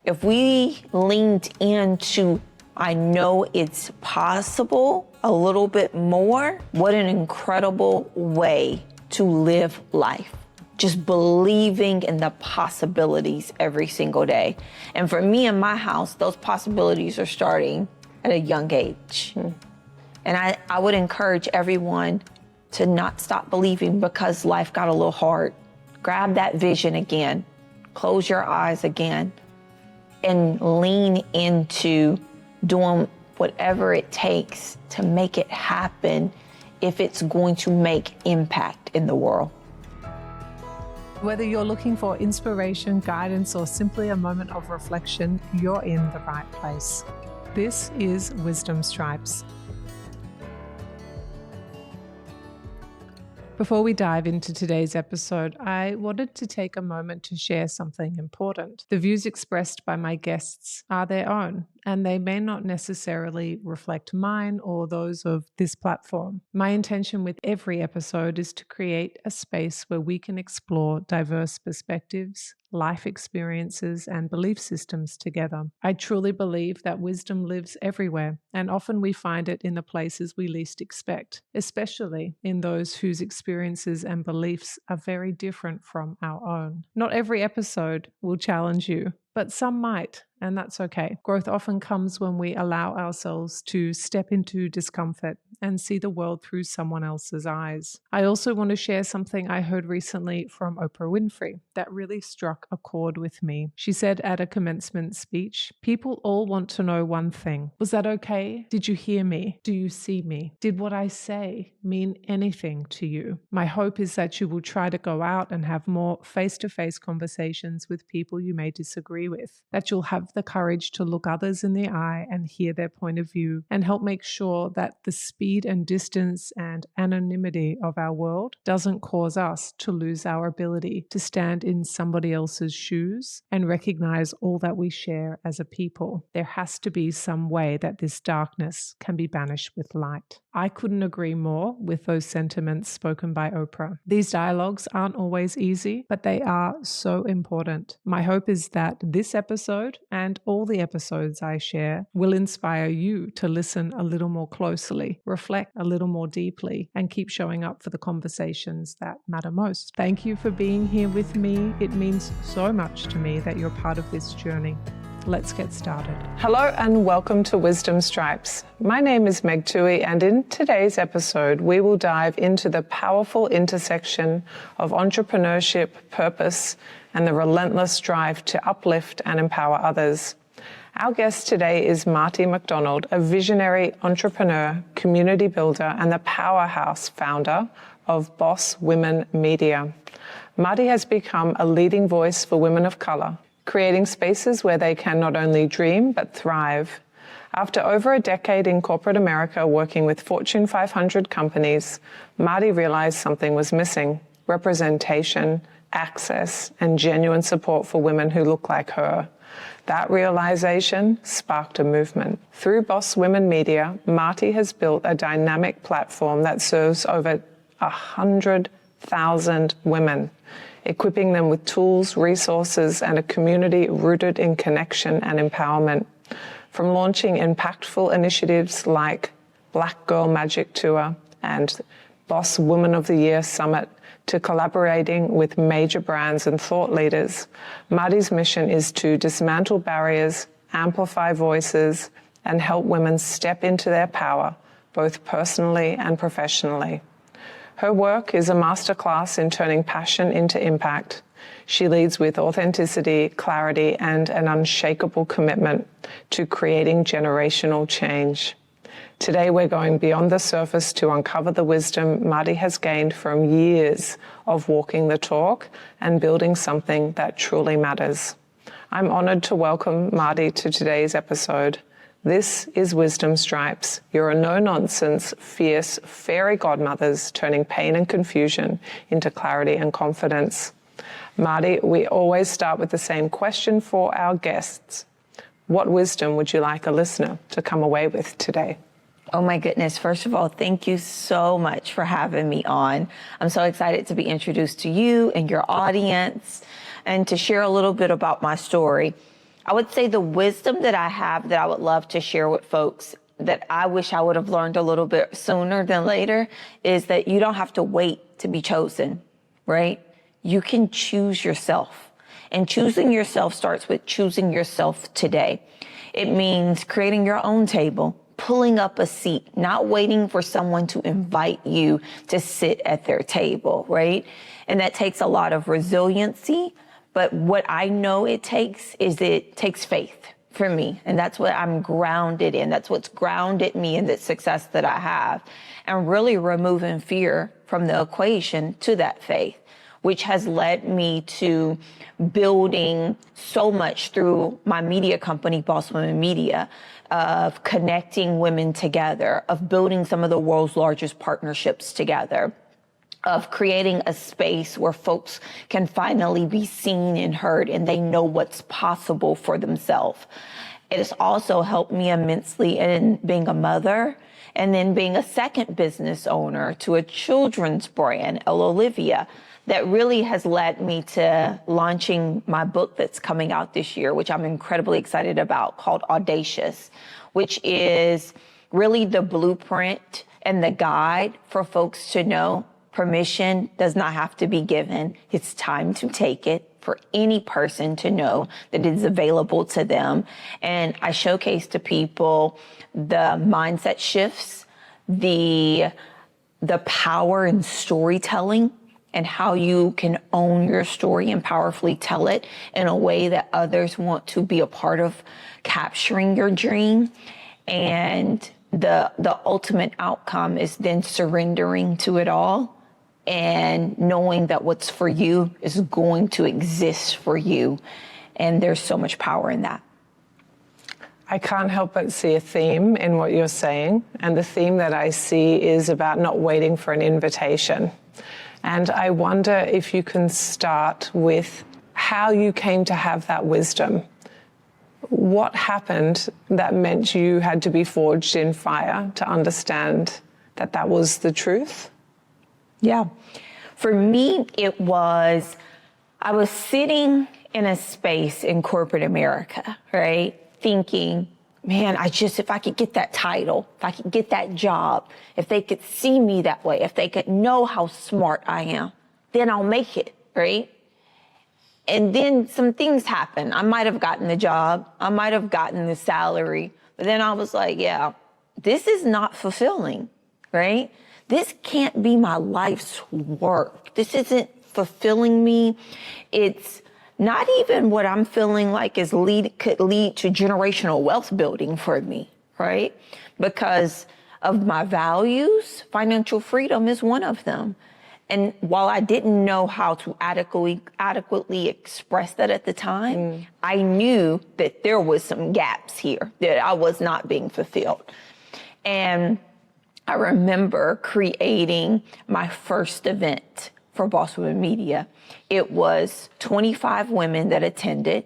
If we leaned into, I know it's possible, a little bit more, what an incredible way to live life. Just believing in the possibilities every single day. And for me in my house, those possibilities are starting at a young age. And I would encourage everyone to not stop believing because life got a little hard. Grab that vision again, close your eyes again, and lean into doing whatever it takes to make it happen if it's going to make impact in the world. Whether you're looking for inspiration, guidance, or simply a moment of reflection, you're in the right place. This is Wisdom Stripes. Before we dive into today's episode, I wanted to take a moment to share something important. The views expressed by my guests are their own, and they may not necessarily reflect mine or those of this platform. My intention with every episode is to create a space where we can explore diverse perspectives, life experiences, and belief systems together. I truly believe that wisdom lives everywhere, and often we find it in the places we least expect, especially in those whose experiences and beliefs are very different from our own. Not every episode will challenge you, but some might, and that's okay. Growth often comes when we allow ourselves to step into discomfort and see the world through someone else's eyes. I also want to share something I heard recently from Oprah Winfrey that really struck a chord with me. She said at a commencement speech, "People all want to know one thing. Was that okay? Did you hear me? Do you see me? Did what I say mean anything to you?" My hope is that you will try to go out and have more face-to-face conversations with people you may disagree with, that you'll have the courage to look others in the eye and hear their point of view, and help make sure that the speed and distance and anonymity of our world doesn't cause us to lose our ability to stand in somebody else's shoes and recognize all that we share as a people. There has to be some way that this darkness can be banished with light. I couldn't agree more with those sentiments spoken by Oprah. These dialogues aren't always easy, but they are so important. My hope is that this episode and all the episodes I share will inspire you to listen a little more closely, reflect a little more deeply, and keep showing up for the conversations that matter most. Thank you for being here with me. It means so much to me that you're part of this journey. Let's get started. Hello and welcome to Wisdom Stripes. My name is Meg Tuohey, and in today's episode, we will dive into the powerful intersection of entrepreneurship, purpose, and the relentless drive to uplift and empower others. Our guest today is Marty McDonald, a visionary entrepreneur, community builder, and the powerhouse founder of Boss Women Media. Marty has become a leading voice for women of color, creating spaces where they can not only dream but thrive. After over a decade in corporate America working with Fortune 500 companies, Marty realized something was missing: representation, access, and genuine support for women who look like her. That realization sparked a movement. Through Boss Women Media, Marty has built a dynamic platform that serves over 100,000 women, equipping them with tools, resources, and a community rooted in connection and empowerment. From launching impactful initiatives like Black Girl Magic Tour and Boss Woman of the Year Summit to collaborating with major brands and thought leaders, Marty's mission is to dismantle barriers, amplify voices, and help women step into their power, both personally and professionally. Her work is a masterclass in turning passion into impact. She leads with authenticity, clarity, and an unshakable commitment to creating generational change. Today, we're going beyond the surface to uncover the wisdom Marty has gained from years of walking the talk and building something that truly matters. I'm honored to welcome Marty to today's episode. This is Wisdom Stripes. You're a no-nonsense, fierce fairy godmothers turning pain and confusion into clarity and confidence. Marty, we always start with the same question for our guests. What wisdom would you like a listener to come away with today? Oh my goodness. First of all, thank you so much for having me on. I'm so excited to be introduced to you and your audience and to share a little bit about my story. I would say the wisdom that I have that I would love to share with folks that I wish I would have learned a little bit sooner than later is that you don't have to wait to be chosen, right? You can choose yourself. And choosing yourself starts with choosing yourself today. It means creating your own table, pulling up a seat, not waiting for someone to invite you to sit at their table, right? And that takes a lot of resiliency. But what I know it takes faith for me. And that's what I'm grounded in. That's what's grounded me in the success that I have. And really removing fear from the equation to that faith, which has led me to building so much through my media company, Boss Women Media, of connecting women together, of building some of the world's largest partnerships together, of creating a space where folks can finally be seen and heard and they know what's possible for themselves. It has also helped me immensely in being a mother and then being a second business owner to a children's brand, El Olivia, that really has led me to launching my book that's coming out this year, which I'm incredibly excited about, called Audacious, which is really the blueprint and the guide for folks to know permission does not have to be given. It's time to take it for any person to know that it is available to them. And I showcase to people the mindset shifts, the power in storytelling, and how you can own your story and powerfully tell it in a way that others want to be a part of capturing your dream. And the ultimate outcome is then surrendering to it all and knowing that what's for you is going to exist for you. And there's so much power in that. I can't help but see a theme in what you're saying. And the theme that I see is about not waiting for an invitation. And I wonder if you can start with how you came to have that wisdom. What happened that meant you had to be forged in fire to understand that that was the truth? Yeah. For me, I was sitting in a space in corporate America, right? Thinking, man, if I could get that title, if I could get that job, if they could see me that way, if they could know how smart I am, then I'll make it, right? And then some things happen. I might have gotten the job. I might have gotten the salary. But then I was like, yeah, this is not fulfilling, right? This can't be my life's work. This isn't fulfilling me. It's not even what I'm feeling like could lead to generational wealth building for me, right? Because of my values, financial freedom is one of them. And while I didn't know how to adequately express that at the time, I knew that there was some gaps here, that I was not being fulfilled. And I remember creating my first event for Boss Women Media. It was 25 women that attended.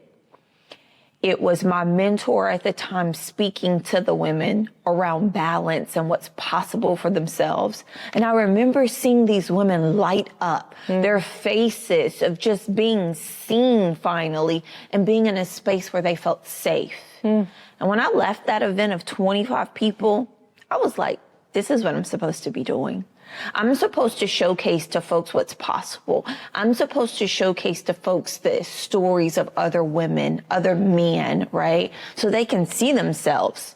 It was my mentor at the time speaking to the women around balance and what's possible for themselves. And I remember seeing these women light up, their faces of just being seen finally and being in a space where they felt safe. And when I left that event of 25 people, I was like, this is what I'm supposed to be doing. I'm supposed to showcase to folks what's possible. I'm supposed to showcase to folks the stories of other women, other men, right? So they can see themselves.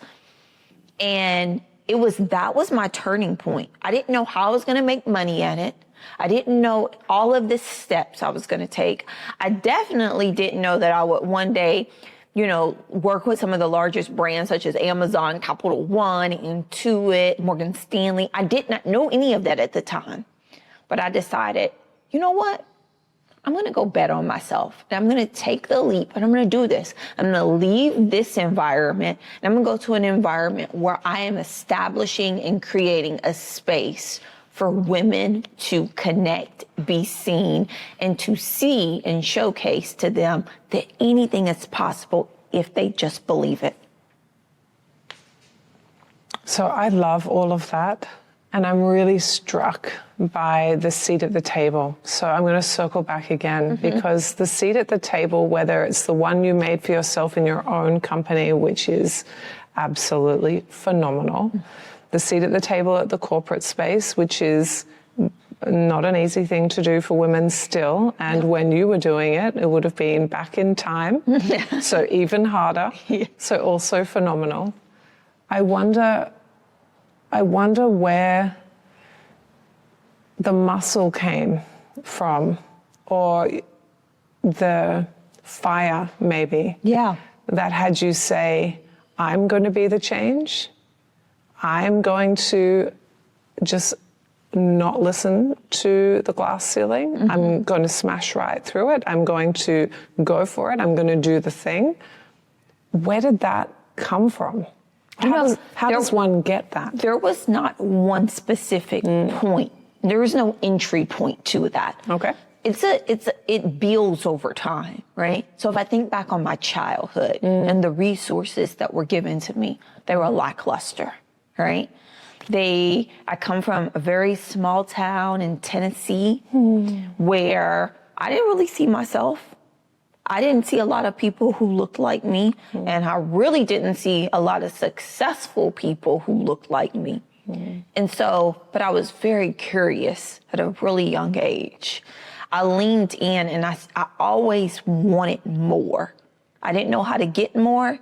And that was my turning point. I didn't know how I was going to make money at it. I didn't know all of the steps I was going to take. I definitely didn't know that I would one day, work with some of the largest brands such as Amazon, Capital One, Intuit, Morgan Stanley. I did not know any of that at the time. But I decided, you know what? I'm going to go bet on myself. And I'm going to take the leap and I'm going to do this. I'm going to leave this environment and I'm going to go to an environment where I am establishing and creating a space for women to connect, be seen, and to see and showcase to them that anything is possible if they just believe it. So I love all of that. And I'm really struck by the seat at the table. So I'm going to circle back again, because the seat at the table, whether it's the one you made for yourself in your own company, which is absolutely phenomenal, the seat at the table at the corporate space, which is not an easy thing to do for women still. And when you were doing it, it would have been back in time. So even harder. So also phenomenal. I wonder where the muscle came from, or the fire maybe. Yeah. That had you say, I'm going to be the change. I'm going to just not listen to the glass ceiling. I'm going to smash right through it. I'm going to go for it. I'm going to do the thing. Where did that come from? How does one get that? There was not one specific point. There was no entry point to that. Okay. It builds over time, right? So if I think back on my childhood and the resources that were given to me, they were lackluster, right? I come from a very small town in Tennessee where I didn't really see myself. I didn't see a lot of people who looked like me, and I really didn't see a lot of successful people who looked like me. And so, but I was very curious at a really young age. I leaned in, and I always wanted more. I didn't know how to get more,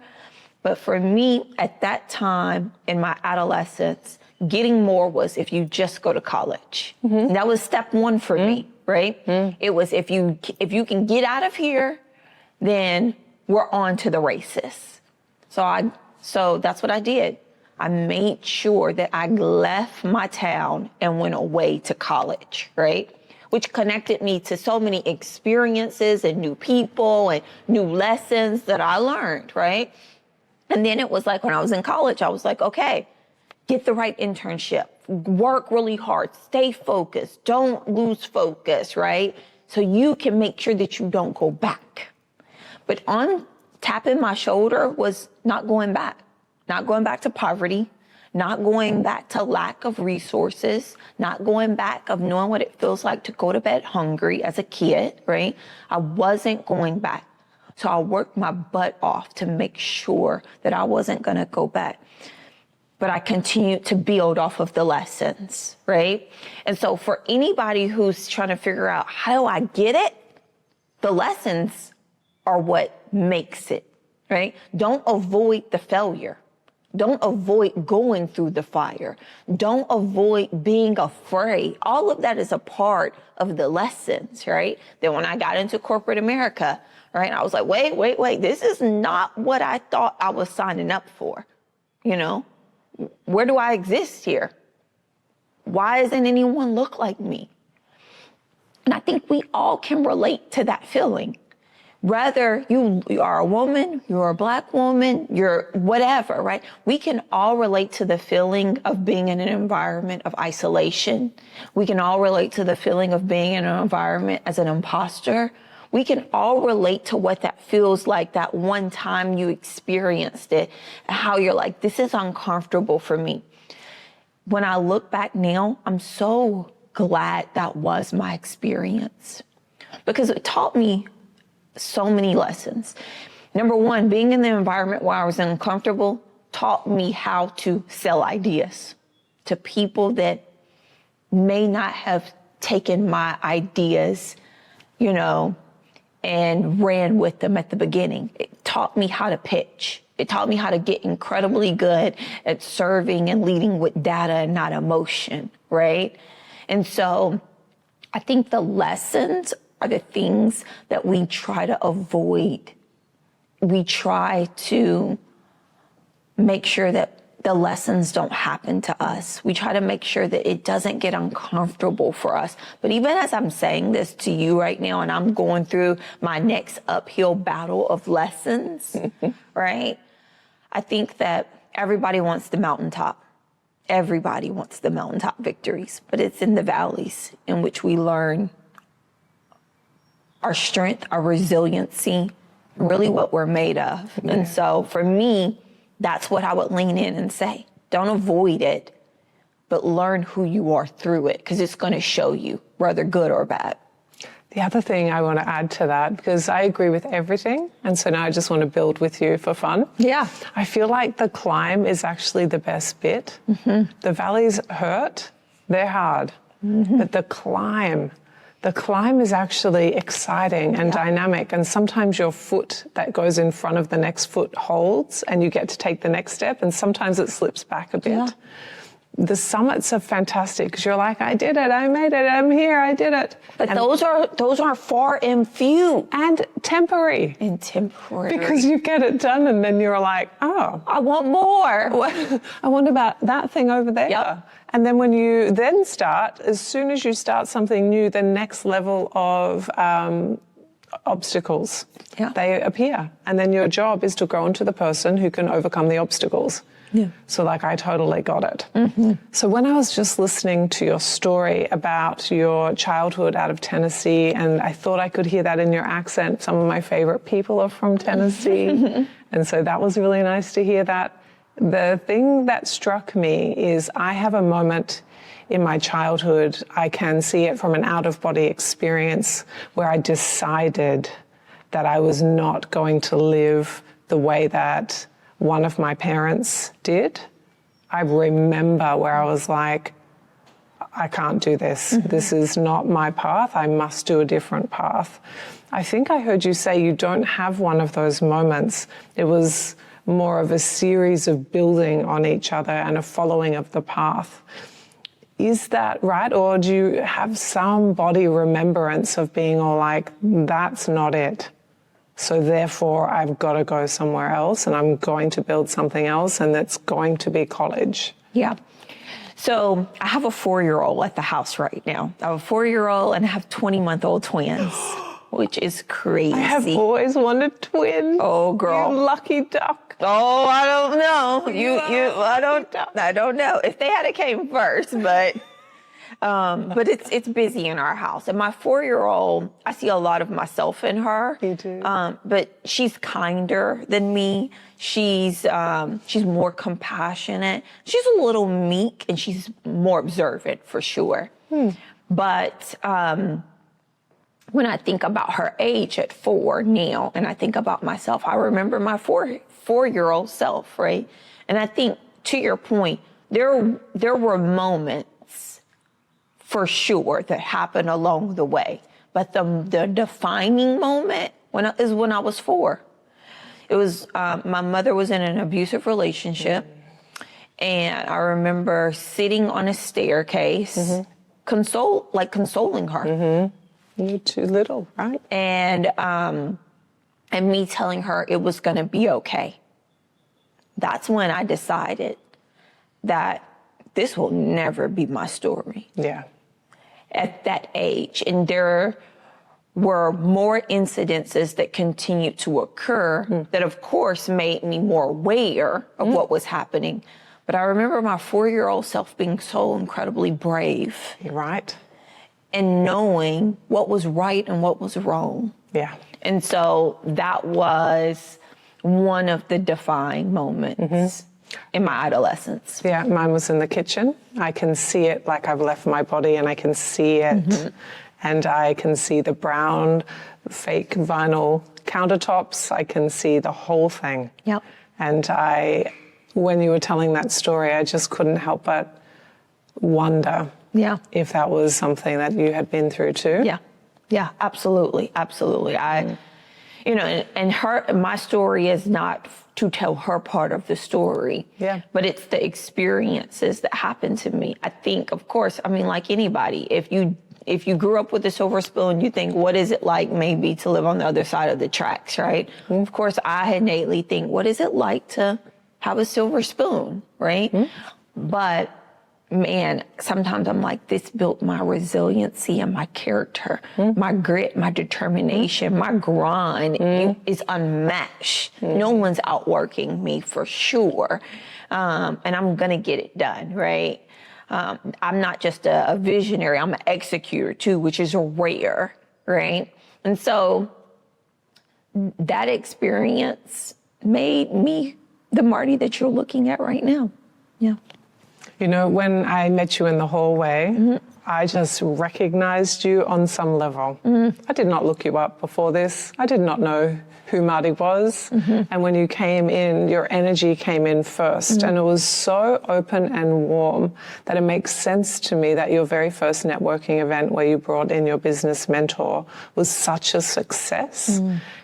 but for me at that time in my adolescence, getting more was if you just go to college. And that was step one for me, right? It was if you can get out of here, then we're on to the races. So that's what I did. I made sure that I left my town and went away to college, right? Which connected me to so many experiences and new people and new lessons that I learned, right? And then it was like when I was in college, I was like, okay, get the right internship, work really hard, stay focused, don't lose focus, right? So you can make sure that you don't go back. But on tapping my shoulder was not going back to poverty, not going back to lack of resources, not going back of knowing what it feels like to go to bed hungry as a kid, right? I wasn't going back. So I worked my butt off to make sure that I wasn't going to go back. But I continued to build off of the lessons, right? And so for anybody who's trying to figure out, how do I get it? The lessons are what makes it, right? Don't avoid the failure. Don't avoid going through the fire. Don't avoid being afraid. All of that is a part of the lessons, right? Then when I got into corporate America, right, I was like, wait, this is not what I thought I was signing up for. You know, where do I exist here? Why doesn't anyone look like me? And I think we all can relate to that feeling. Whether you are a woman, you're a Black woman, you're whatever, right? We can all relate to the feeling of being in an environment of isolation. We can all relate to the feeling of being in an environment as an imposter. We can all relate to what that feels like that one time you experienced it, and how you're like, this is uncomfortable for me. When I look back now, I'm so glad that was my experience, because it taught me so many lessons. Number one, being in the environment where I was uncomfortable taught me how to sell ideas to people that may not have taken my ideas, you know, and ran with them at the beginning. It taught me how to pitch. It taught me how to get incredibly good at serving and leading with data and not emotion, right? And so I think the lessons are the things that we try to avoid. We try to make sure that the lessons don't happen to us. We try to make sure that it doesn't get uncomfortable for us. But even as I'm saying this to you right now, and I'm going through my next uphill battle of lessons, right? I think that everybody wants the mountaintop. Everybody wants the mountaintop victories, but it's in the valleys in which we learn our strength, our resiliency, really what we're made of. Yeah. And so for me, that's what I would lean in and say. Don't avoid it, but learn who you are through it, because it's going to show you, whether good or bad. The other thing I want to add to that, because I agree with everything, and so now I just want to build with you for fun. Yeah. I feel like the climb is actually the best bit. Mm-hmm. The valleys hurt, they're hard, but the climb is actually exciting and dynamic, and sometimes your foot that goes in front of the next foot holds and you get to take the next step, and sometimes it slips back a bit. Yeah. The summits are fantastic because you're like, I did it, I made it, I'm here, I did it. But those are far and few. And temporary. And temporary. Because you get it done and then you're like, oh. I want more. I want about that thing over there. Yep. And then when you then start, as soon as you start something new, the next level of obstacles, they appear. And then your job is to grow into the person who can overcome the obstacles. Yeah. So like, I totally got it. Mm-hmm. So when I was just listening to your story about your childhood out of Tennessee, and I thought I could hear that in your accent, some of my favorite people are from Tennessee. And so that was really nice to hear that. The thing that struck me is I have a moment in my childhood, I can see it from an out-of-body experience, where I decided that I was not going to live the way that one of my parents did. I remember where I was like, I can't do this. Mm-hmm. This is not my path. I must do a different path. I think I heard you say you don't have one of those moments. It was more of a series of building on each other and a following of the path. Is that right? Or do you have some body remembrance of being all like, that's not it? So therefore, I've got to go somewhere else, and I'm going to build something else, and it's going to be college. Yeah. So I have a 4-year-old at the house right now. I have a 4-year-old and I have 20-month-old twins, which is crazy. I have always wanted twins. Oh, girl. You lucky duck. Oh, I don't know. I don't know if they had it came first, but it's busy in our house. And my 4-year-old, I see a lot of myself in her. You do. But she's kinder than me. She's more compassionate. She's a little meek, and she's more observant for sure. But when I think about her age at 4 now, and I think about myself, I remember my four-year-old self, right? And I think, to your point, there were moments for sure that happened along the way. But the defining moment is when I was 4. It was, my mother was in an abusive relationship. And I remember sitting on a staircase, consoling her. You're too little, right? And me telling her it was going to be okay. That's when I decided that this will never be my story. Yeah. At that age. And there were more incidences that continued to occur that, of course, made me more aware of what was happening. But I remember my 4-year-old self being so incredibly brave. Right. And knowing what was right and what was wrong. Yeah. And so that was one of the defining moments in my adolescence. Yeah, mine was in the kitchen. I can see it like I've left my body, and I can see it. And I can see the brown fake vinyl countertops. I can see the whole thing. Yep. And when you were telling that story, I just couldn't help but wonder if that was something that you had been through too. Yeah, absolutely. My story is not to tell her part of the story, but it's the experiences that happened to me. I think, of course, like anybody, if you grew up with a silver spoon, you think, what is it like maybe to live on the other side of the tracks, right? Of course, I innately think, what is it like to have a silver spoon, right? But man, sometimes I'm like, this built my resiliency and my character, my grit, my determination, my grind is unmatched. No one's outworking me for sure. And I'm going to get it done, right? I'm not just a visionary, I'm an executor too, which is rare, right? And so that experience made me the Marty that you're looking at right now. Yeah. You know, when I met you in the hallway, I just recognized you on some level. I did not look you up before this. I did not know who Marty was. And when you came in, your energy came in first. And it was so open and warm that it makes sense to me that your very first networking event where you brought in your business mentor was such a success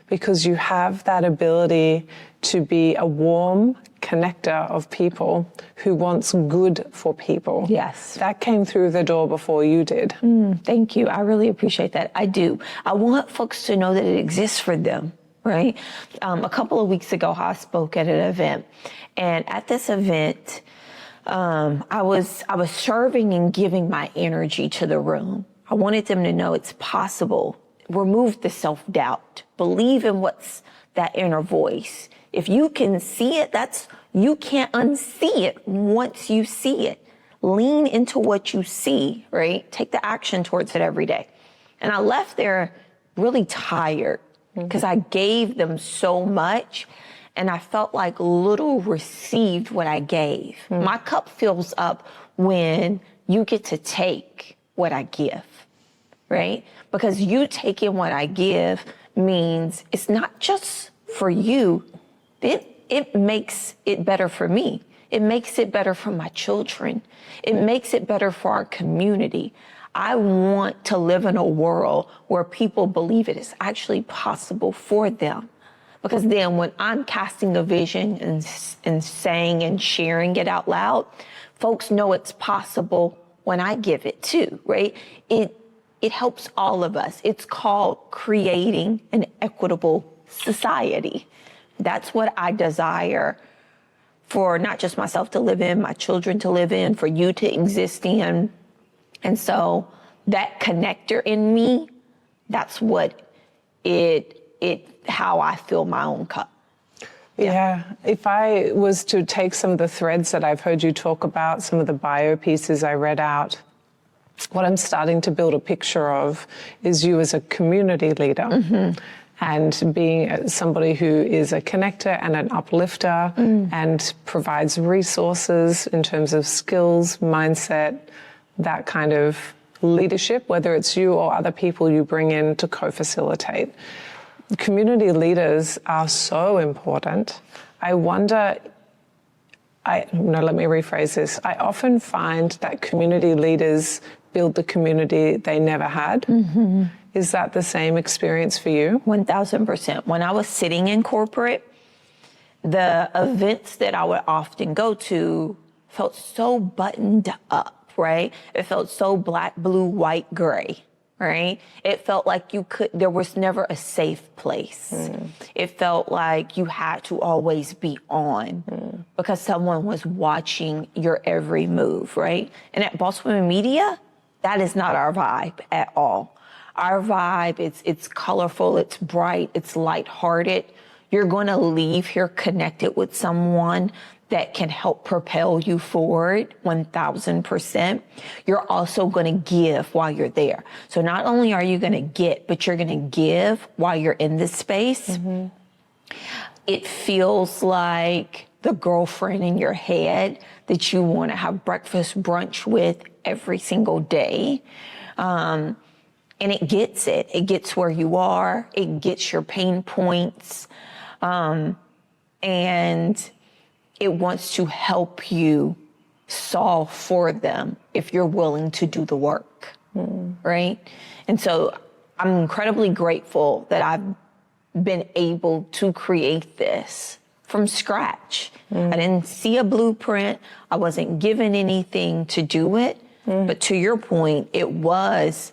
because you have that ability to be a warm connector of people who wants good for people. Yes. That came through the door before you did. Thank you. I really appreciate that. I do. I want folks to know that it exists for them, right? A couple of weeks ago, I spoke at an event, and at this event, I was serving and giving my energy to the room. I wanted them to know it's possible. Remove the self-doubt. Believe in what's that inner voice. If you can see it, you can't unsee it once you see it. Lean into what you see, right? Take the action towards it every day. And I left there really tired because I gave them so much and I felt like little received what I gave. My cup fills up when you get to take what I give, right? Because you taking what I give means it's not just for you. It makes it better for me. It makes it better for my children. It makes it better for our community. I want to live in a world where people believe it is actually possible for them. Because then when I'm casting a vision and saying and sharing it out loud, folks know it's possible when I give it too, right? It helps all of us. It's called creating an equitable society. That's what I desire for not just myself to live in, my children to live in, for you to exist in. And so that connector in me, that's what how I fill my own cup. Yeah. If I was to take some of the threads that I've heard you talk about, some of the bio pieces I read out, what I'm starting to build a picture of is you as a community leader. And being somebody who is a connector and an uplifter and provides resources in terms of skills, mindset, that kind of leadership, whether it's you or other people you bring in to co-facilitate. Community leaders are so important. I wonder, let me rephrase this. I often find that community leaders build the community they never had. Is that the same experience for you? 1000%. When I was sitting in corporate, the events that I would often go to felt so buttoned up, right? It felt so black, blue, white, gray, right? It felt like there was never a safe place. It felt like you had to always be on because someone was watching your every move, right? And at Boss Women Media, that is not our vibe at all. Our vibe, it's colorful, it's bright, it's lighthearted. You're going to leave here connected with someone that can help propel you forward 1000%. You're also going to give while you're there. So not only are you going to get, but you're going to give while you're in this space. It feels like the girlfriend in your head that you want to have breakfast, brunch with every single day. And it gets it. It gets where you are. It gets your pain points. And it wants to help you solve for them if you're willing to do the work, right? And so I'm incredibly grateful that I've been able to create this from scratch. I didn't see a blueprint. I wasn't given anything to do it. But to your point, it was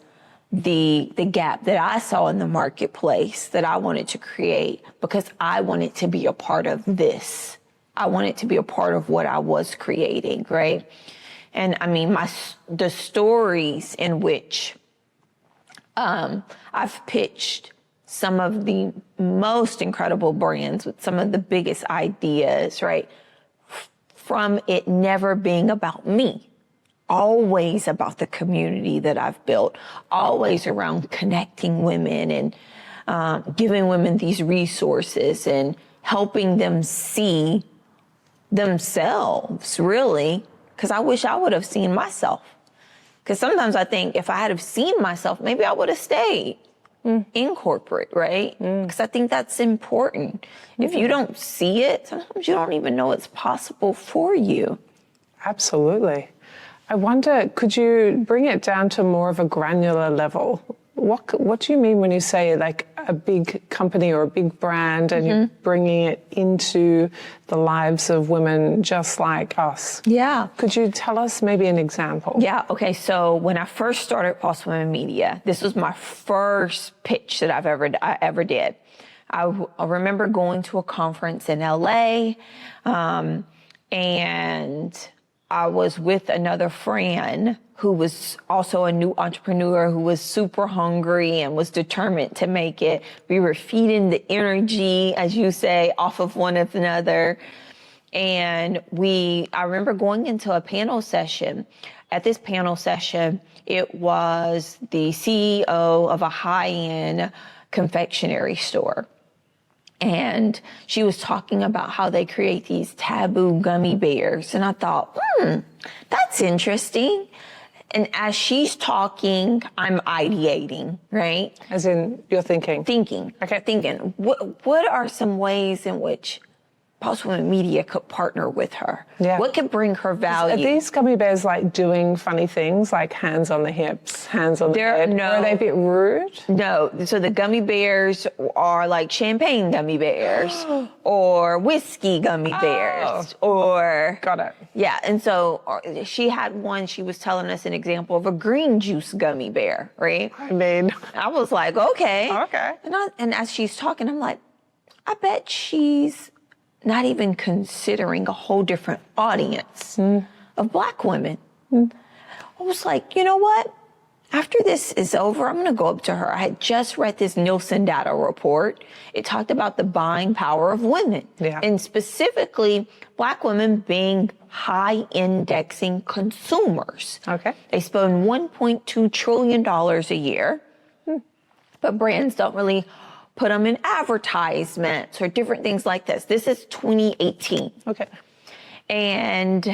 the gap that I saw in the marketplace that I wanted to create because I wanted to be a part of this. I wanted to be a part of what I was creating, right? And I mean, the stories in which I've pitched some of the most incredible brands with some of the biggest ideas, right? From it never being about me. Always about the community that I've built, always around connecting women and giving women these resources and helping them see themselves really because I wish I would have seen myself. Because sometimes I think if I had have seen myself, maybe I would have stayed in corporate, right? Because I think that's important. If you don't see it, sometimes you don't even know it's possible for you. Absolutely. I wonder, could you bring it down to more of a granular level? What do you mean when you say like a big company or a big brand and you're bringing it into the lives of women just like us? Yeah. Could you tell us maybe an example? Yeah. Okay. So when I first started Boss Women Media, this was my first pitch that I ever did. I remember going to a conference in LA, and I was with another friend who was also a new entrepreneur who was super hungry and was determined to make it. We were feeding the energy, as you say, off of one another. And I remember going into a panel session. At this panel session, it was the CEO of a high-end confectionery store. And she was talking about how they create these taboo gummy bears. And I thought, that's interesting. And as she's talking, I'm ideating, right? As in, you're thinking? Thinking. Okay. Thinking, what are some ways in which Boss Women Media could partner with her? Yeah. What could bring her value? Are these gummy bears like doing funny things, like hands on the hips, hands on the head? No. Or are they a bit rude? No. So the gummy bears are like champagne gummy bears or whiskey gummy bears or... Got it. Yeah. And so she had one, she was telling us an example of a green juice gummy bear, right? I mean... I was like, okay. Okay. And as she's talking, I'm like, I bet she's not even considering a whole different audience of Black women. I was like, you know what? After this is over, I'm going to go up to her. I had just read this Nielsen data report. It talked about the buying power of women. Yeah. And specifically, Black women being high indexing consumers. Okay. They spend $1.2 trillion a year, but brands don't really put them in advertisements or different things like this. This is 2018. Okay. And so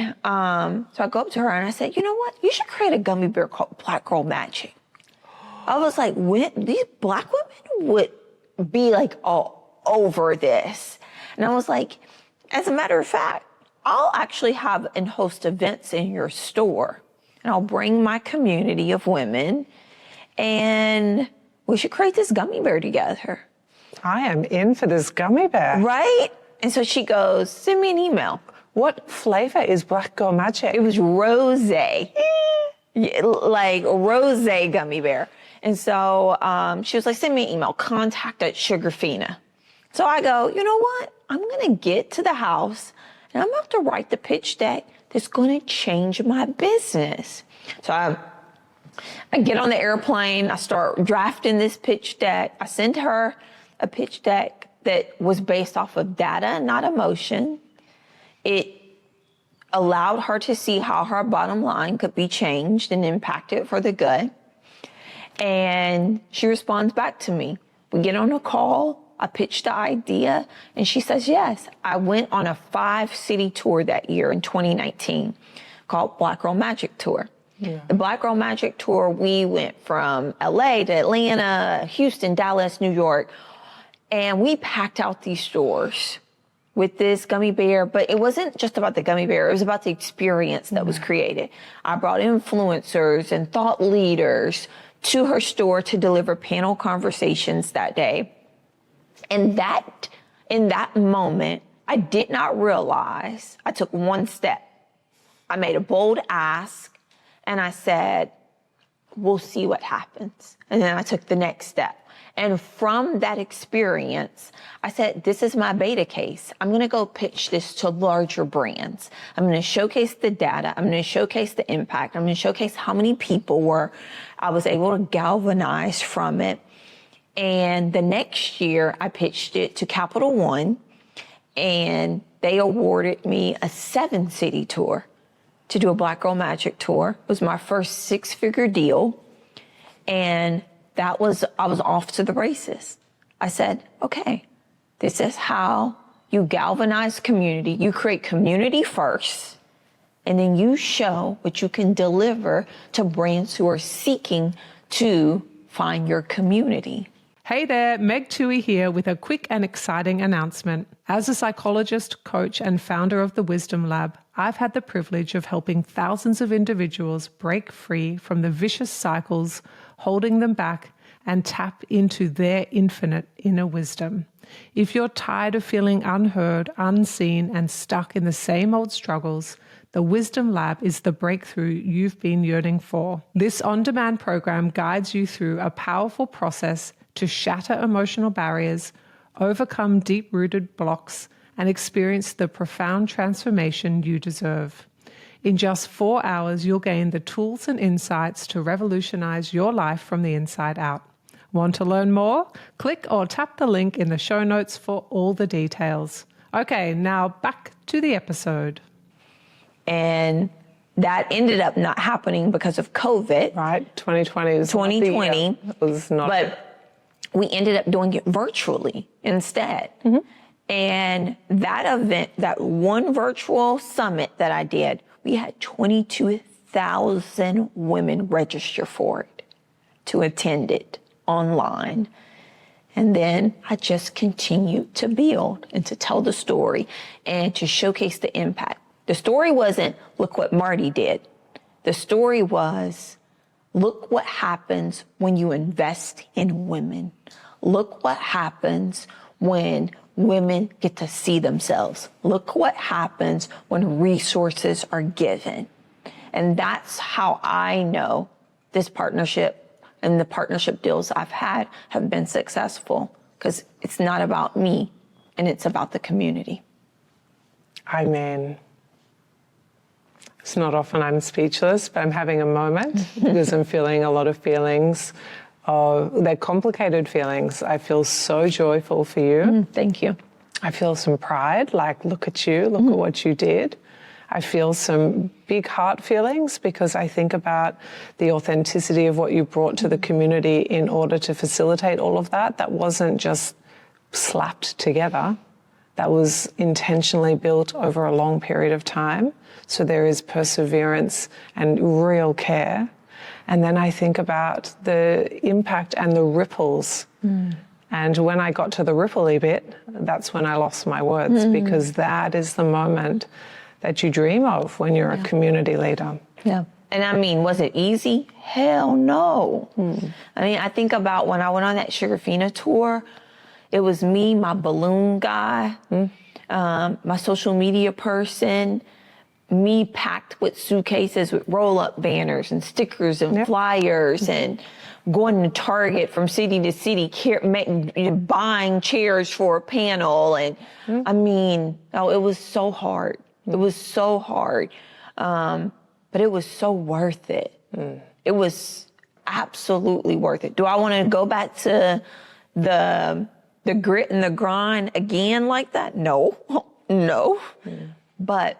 I go up to her and I said, you know what? You should create a gummy bear called Black Girl Magic. I was like, these Black women would be like all over this. And I was like, as a matter of fact, I'll actually have and host events in your store. And I'll bring my community of women and we should create this gummy bear together. I am in for this gummy bear. Right? And so she goes, send me an email. What flavor is Black Girl Magic? It was rosé, like rosé gummy bear. And so she was like, send me an email, contact@Sugarfina. So I go, you know what? I'm going to get to the house and I'm about to write the pitch deck that's going to change my business. So I get on the airplane. I start drafting this pitch deck. I send her a pitch deck that was based off of data, not emotion. It allowed her to see how her bottom line could be changed and impacted for the good. And she responds back to me. We get on a call. I pitched the idea and she says, yes. I went on a 5-city tour that year in 2019 called Black Girl Magic Tour. Yeah. The Black Girl Magic Tour, we went from LA to Atlanta, Houston, Dallas, New York, and we packed out these stores with this gummy bear, but it wasn't just about the gummy bear. It was about the experience that was created. I brought influencers and thought leaders to her store to deliver panel conversations that day. And in that moment, I did not realize I took one step. I made a bold ask and I said, we'll see what happens. And then I took the next step. And from that experience, I said, this is my beta case. I'm going to go pitch this to larger brands. I'm going to showcase the data. I'm going to showcase the impact. I'm going to showcase how many people I was able to galvanize from it. And the next year, I pitched it to Capital One, and they awarded me a 7-city tour to do a Black Girl Magic tour. It was my first 6-figure deal. And I was off to the races. I said, okay, this is how you galvanize community. You create community first, And then you show what you can deliver to brands who are seeking to find your community. Hey there, Meg Tuohey here with a quick and exciting announcement. As a psychologist, coach, and founder of the Wisdom Lab, I've had the privilege of helping thousands of individuals break free from the vicious cycles holding them back and tap into their infinite inner wisdom. If you're tired of feeling unheard, unseen, and stuck in the same old struggles, the Wisdom Lab is the breakthrough you've been yearning for. This on-demand program guides you through a powerful process to shatter emotional barriers, overcome deep-rooted blocks, and experience the profound transformation you deserve. In just 4 hours, you'll gain the tools and insights to revolutionize your life from the inside out. Want to learn more? Click or tap the link in the show notes for all the details. Okay, now back to the episode. And that ended up not happening because of COVID. Right, 2020 was 2020 was not. But we ended up doing it virtually instead. And that event, that one virtual summit that I did, we had 22,000 women register for it, to attend it online. And then I just continued to build and to tell the story and to showcase the impact. The story wasn't, look what Marty did. The story was, look what happens when you invest in women. Look what happens when women get to see themselves. Look what happens when resources are given. And that's how I know this partnership and the partnership deals I've had have been successful, because it's not about me and it's about the community. Amen. It's not often I'm speechless, but I'm having a moment because I'm feeling a lot of feelings. They're complicated feelings. I feel so joyful for you. Thank you. I feel some pride, like, look at you, look at what you did. I feel some big heart feelings because I think about the authenticity of what you brought to the community in order to facilitate all of that. That wasn't just slapped together. That was intentionally built over a long period of time. So there is perseverance and real care. And then I think about the impact and the ripples. And when I got to the ripple-y bit, that's when I lost my words, because that is the moment that you dream of when you're a community leader. Yeah. And I mean, was it easy? Hell no. I mean, I think about when I went on that Sugarfina tour, it was me, my balloon guy, my social media person, me packed with suitcases with roll-up banners and stickers and flyers and going to Target from city to city, buying chairs for a panel. And I mean, it was so hard. It was so hard. But it was so worth it. It was absolutely worth it. Do I want to go back to the grit and the grind again like that? No, no. But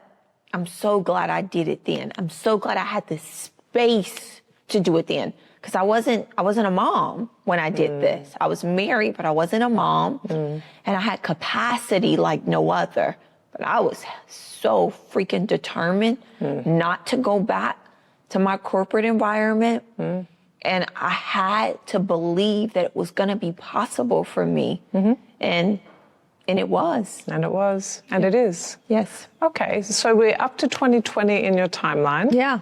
I'm so glad I did it then. I'm so glad I had the space to do it then. Because I wasn't a mom when I did this. I was married, but I wasn't a mom. And I had capacity like no other. But I was so freaking determined not to go back to my corporate environment. And I had to believe that it was going to be possible for me. And it was. And it was. And it is. Yes. Okay, so we're up to 2020 in your timeline. Yeah.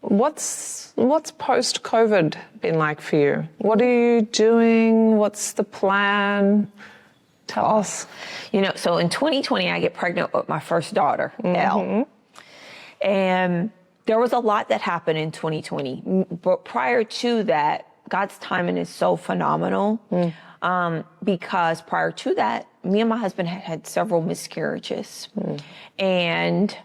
What's post-COVID been like for you? What are you doing? What's the plan? Tell us. You know, so in 2020, I get pregnant with my first daughter, Elle. And there was a lot that happened in 2020. But prior to that, God's timing is so phenomenal. Because prior to that, me and my husband had several miscarriages. And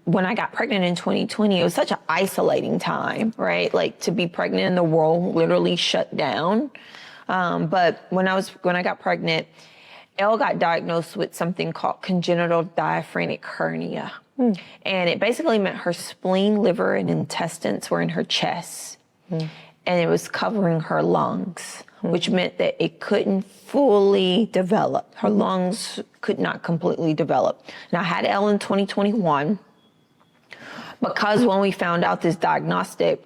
when I got pregnant in 2020, it was such an isolating time, right? Like, to be pregnant in the world literally shut down. But when I got pregnant, Elle got diagnosed with something called congenital diaphragmatic hernia. And it basically meant her spleen, liver, and intestines were in her chest. and it was covering her lungs, which meant that it couldn't fully develop. Her lungs could not completely develop. Now, I had Elle in 2021 because when we found out this diagnostic,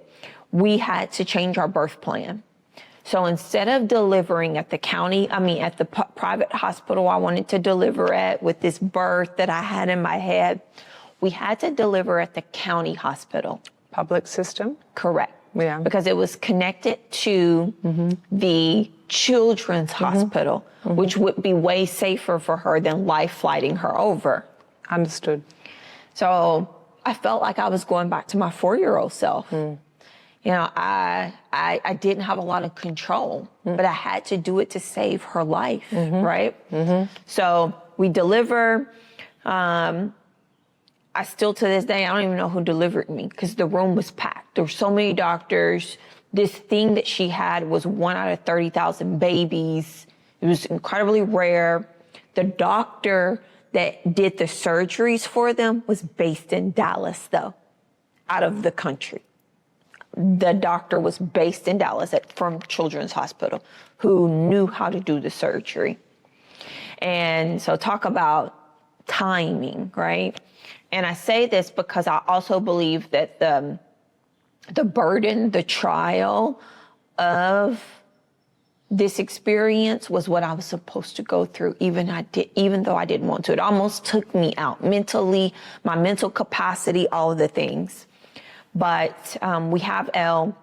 we had to change our birth plan. So instead of delivering at the at the private hospital I wanted to deliver at with this birth that I had in my head, we had to deliver at the county hospital. Public system? Correct. Yeah. Because it was connected to the children's hospital, which would be way safer for her than life flighting her over. Understood. So I felt like I was going back to my 4-year-old self. You know, I didn't have a lot of control, but I had to do it to save her life, right? So we deliver. I still, to this day, I don't even know who delivered me because the room was packed. There were so many doctors. This thing that she had was 1 out of 30,000 babies. It was incredibly rare. The doctor that did the surgeries for them was based in Dallas, though, out of the country. The doctor was based in Dallas from Children's Hospital who knew how to do the surgery. And so talk about timing, right? And I say this because I also believe that the burden, the trial of this experience was what I was supposed to go through, even though I didn't want to. It almost took me out mentally, my mental capacity, all of the things. But we have Elle.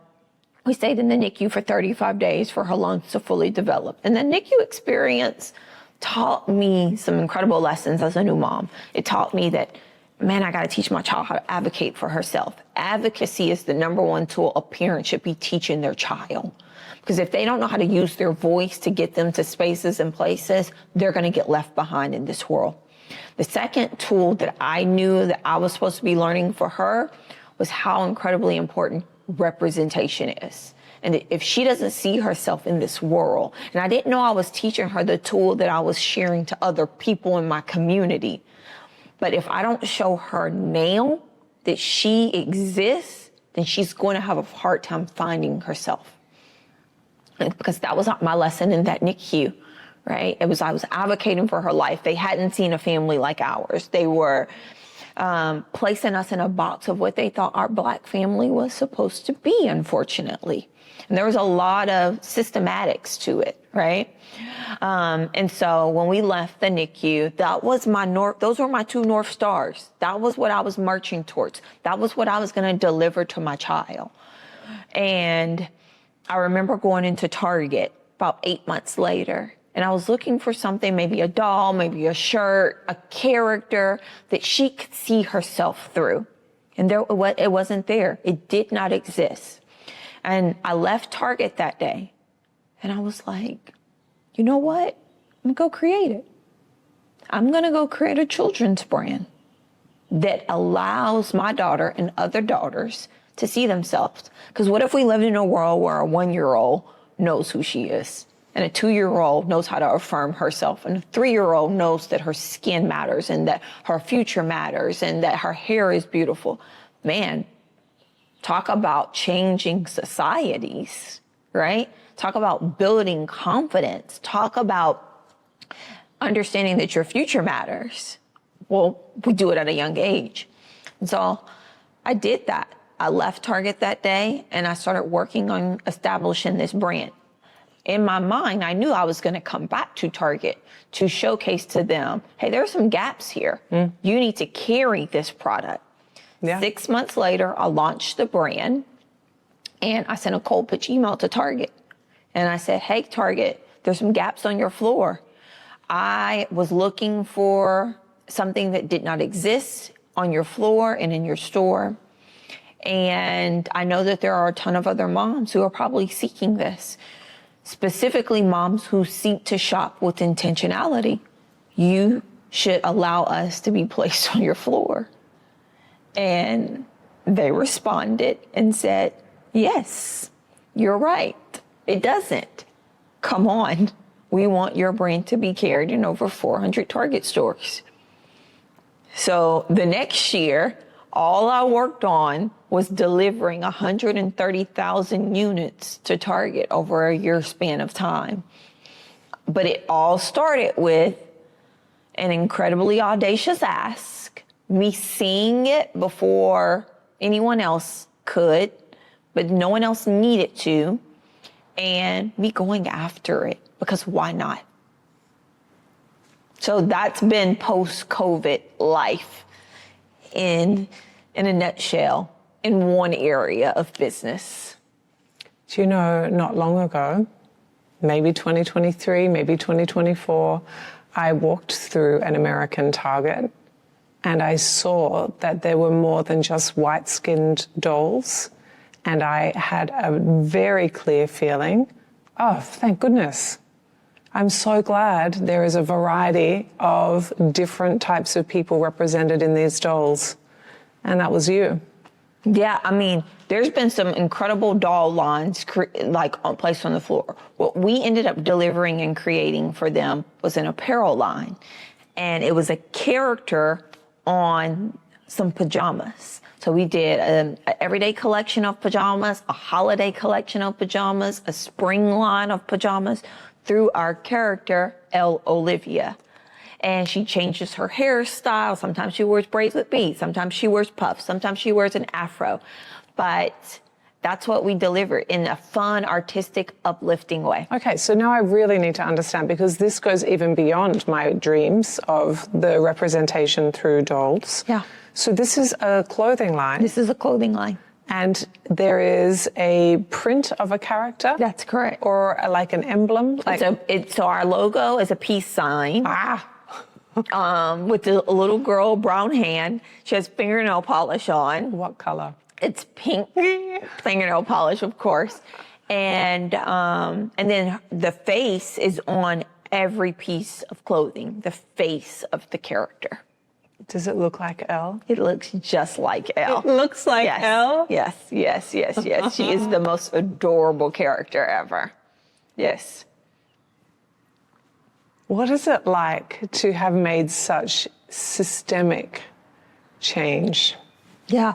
We stayed in the NICU for 35 days for her lungs to fully develop. And the NICU experience taught me some incredible lessons as a new mom. It taught me that, man, I got to teach my child how to advocate for herself. Advocacy is the #1 tool a parent should be teaching their child. Because if they don't know how to use their voice to get them to spaces and places, they're going to get left behind in this world. The second tool that I knew that I was supposed to be learning for her was how incredibly important representation is. And if she doesn't see herself in this world, and I didn't know I was teaching her the tool that I was sharing to other people in my community. But if I don't show her now that she exists, then she's going to have a hard time finding herself. Because that was my lesson in that NICU, right? I was advocating for her life. They hadn't seen a family like ours. They were placing us in a box of what they thought our Black family was supposed to be, unfortunately. And there was a lot of systematics to it, right? And so when we left the NICU, that was those were my 2 North Stars. That was what I was marching towards. That was what I was going to deliver to my child. And I remember going into Target about 8 months later, and I was looking for something, maybe a doll, maybe a shirt, a character that she could see herself through. And it wasn't there. It did not exist. And I left Target that day, and I was like, you know what? I'm going to go create it. I'm going to go create a children's brand that allows my daughter and other daughters to see themselves. Because what if we lived in a world where a 1-year-old knows who she is, and a 2-year-old knows how to affirm herself, and a 3-year-old knows that her skin matters and that her future matters and that her hair is beautiful? Man, talk about changing societies, right? Talk about building confidence. Talk about understanding that your future matters. Well, we do it at a young age. And so I did that. I left Target that day and I started working on establishing this brand. In my mind, I knew I was going to come back to Target to showcase to them, hey, there are some gaps here. You need to carry this product. Yeah. 6 months later, I launched the brand and I sent a cold pitch email to Target. And I said, hey, Target, there's some gaps on your floor. I was looking for something that did not exist on your floor and in your store. And I know that there are a ton of other moms who are probably seeking this, specifically moms who seek to shop with intentionality. You should allow us to be placed on your floor. And they responded and said, yes, you're right. It doesn't. Come on. We want your brand to be carried in over 400 Target stores. So the next year, All I worked on was delivering 130,000 units to Target over a year span of time. But it all started with an incredibly audacious ask, me seeing it before anyone else could, but no one else needed to, and me going after it, because why not? So that's been post-COVID life in a nutshell, in one area of business. Do you know, not long ago, maybe 2023, maybe 2024, I walked through an American Target and I saw that there were more than just white-skinned dolls. And I had a very clear feeling, oh, thank goodness. I'm so glad there is a variety of different types of people represented in these dolls. And that was you. Yeah, I mean, there's been some incredible doll lines placed on the floor. What we ended up delivering and creating for them was an apparel line. And it was a character on some pajamas. So we did an everyday collection of pajamas, a holiday collection of pajamas, a spring line of pajamas through our character, Elle Olivia. And she changes her hairstyle. Sometimes she wears braids with beads. Sometimes she wears puffs. Sometimes she wears an afro. But that's what we deliver in a fun, artistic, uplifting way. Okay, so now I really need to understand, because this goes even beyond my dreams of the representation through dolls. Yeah. So this is a clothing line. This is a clothing line. And there is a print of a character? That's correct. Or like an emblem? So our logo is a peace sign. With a little girl, brown hand. She has fingernail polish on. What color? It's pink fingernail polish, of course. And then the face is on every piece of clothing, the face of the character. Does it look like Elle? It looks just like Elle. It looks like Elle? Yes. She is the most adorable character ever. Yes. What is it like to have made such systemic change? Yeah.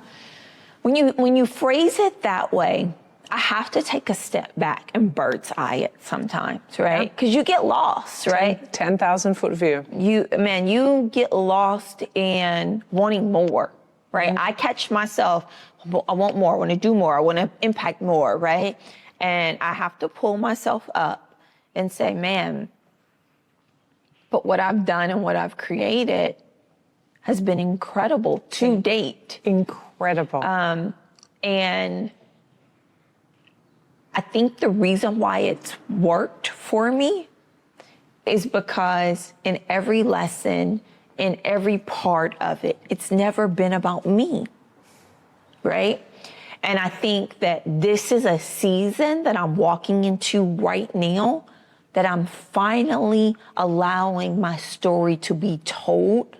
When you phrase it that way, I have to take a step back and bird's eye it sometimes, right? Because you get lost, right? 10,000 foot view. You get lost in wanting more, right? Mm-hmm. I catch myself, I want more, I want to do more, I want to impact more, right? And I have to pull myself up and say, man, but what I've done and what I've created has been incredible to date. Incredible. And I think the reason why it's worked for me is because in every lesson, in every part of it, it's never been about me, right? And I think that this is a season that I'm walking into right now, that I'm finally allowing my story to be told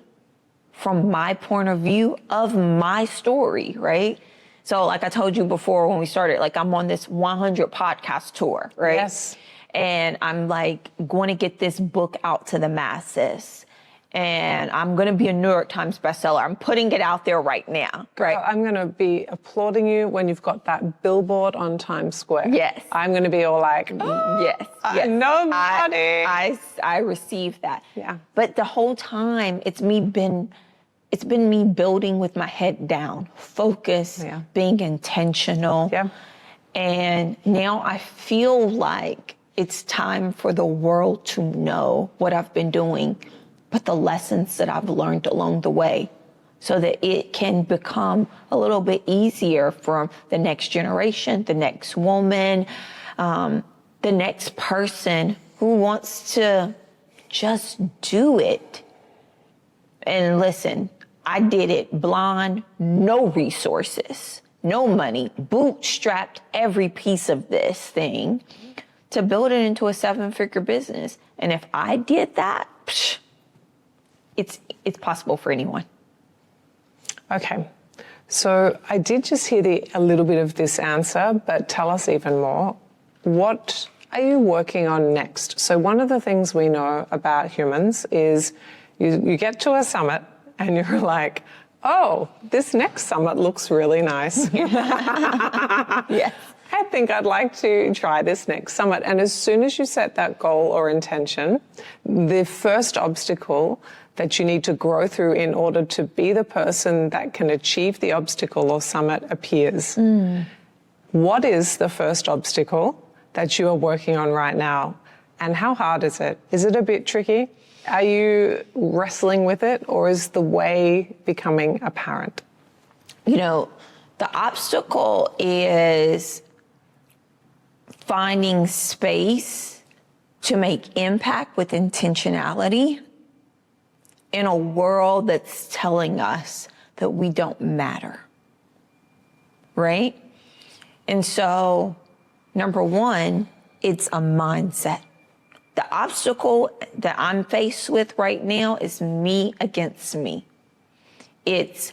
from my point of view of my story, right? So like I told you before when we started, like I'm on this 100 podcast tour, right? Yes. And I'm like going to get this book out to the masses. And I'm going to be a New York Times bestseller. I'm putting it out there right now, right? I'm going to be applauding you when you've got that billboard on Times Square. Yes. I'm going to be all like, yes. Nobody. I received that. Yeah. But the whole time it's been me building with my head down, focus, being intentional. Yeah. And now I feel like it's time for the world to know what I've been doing, but the lessons that I've learned along the way, so that it can become a little bit easier for the next generation, the next woman, the next person who wants to just do it. And listen, I did it blind, no resources, no money, bootstrapped every piece of this thing to build it into a 7-figure business. And if I did that, it's possible for anyone. Okay. So I did just hear a little bit of this answer, but tell us even more. What are you working on next? So one of the things we know about humans is you get to a summit and you're like, oh, this next summit looks really nice. Yes. I think I'd like to try this next summit. And as soon as you set that goal or intention, the first obstacle that you need to grow through in order to be the person that can achieve the obstacle or summit appears. What is the first obstacle that you are working on right now? And how hard is it? Is it a bit tricky? Are you wrestling with it, or is the way becoming apparent? You know, the obstacle is finding space to make impact with intentionality in a world that's telling us that we don't matter, right? And so, number one, it's a mindset. The obstacle that I'm faced with right now is me against me. It's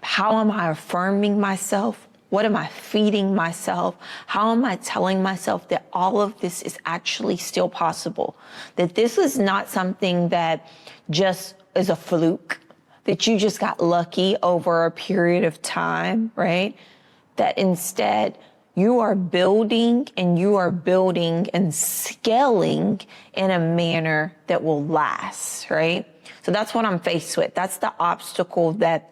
how am I affirming myself? What am I feeding myself? How am I telling myself that all of this is actually still possible? That this is not something that just is a fluke, that you just got lucky over a period of time, right? That instead you are building and scaling in a manner that will last, right? So that's what I'm faced with. That's the obstacle that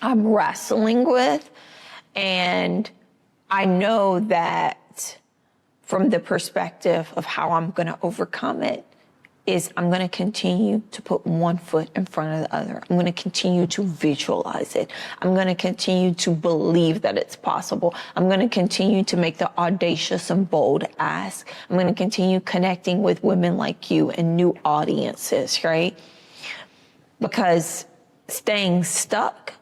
I'm wrestling with. And I know that from the perspective of how I'm going to overcome it is I'm going to continue to put one foot in front of the other. I'm going to continue to visualize it. I'm going to continue to believe that it's possible. I'm going to continue to make the audacious and bold ask. I'm going to continue connecting with women like you and new audiences, right? Because staying stuck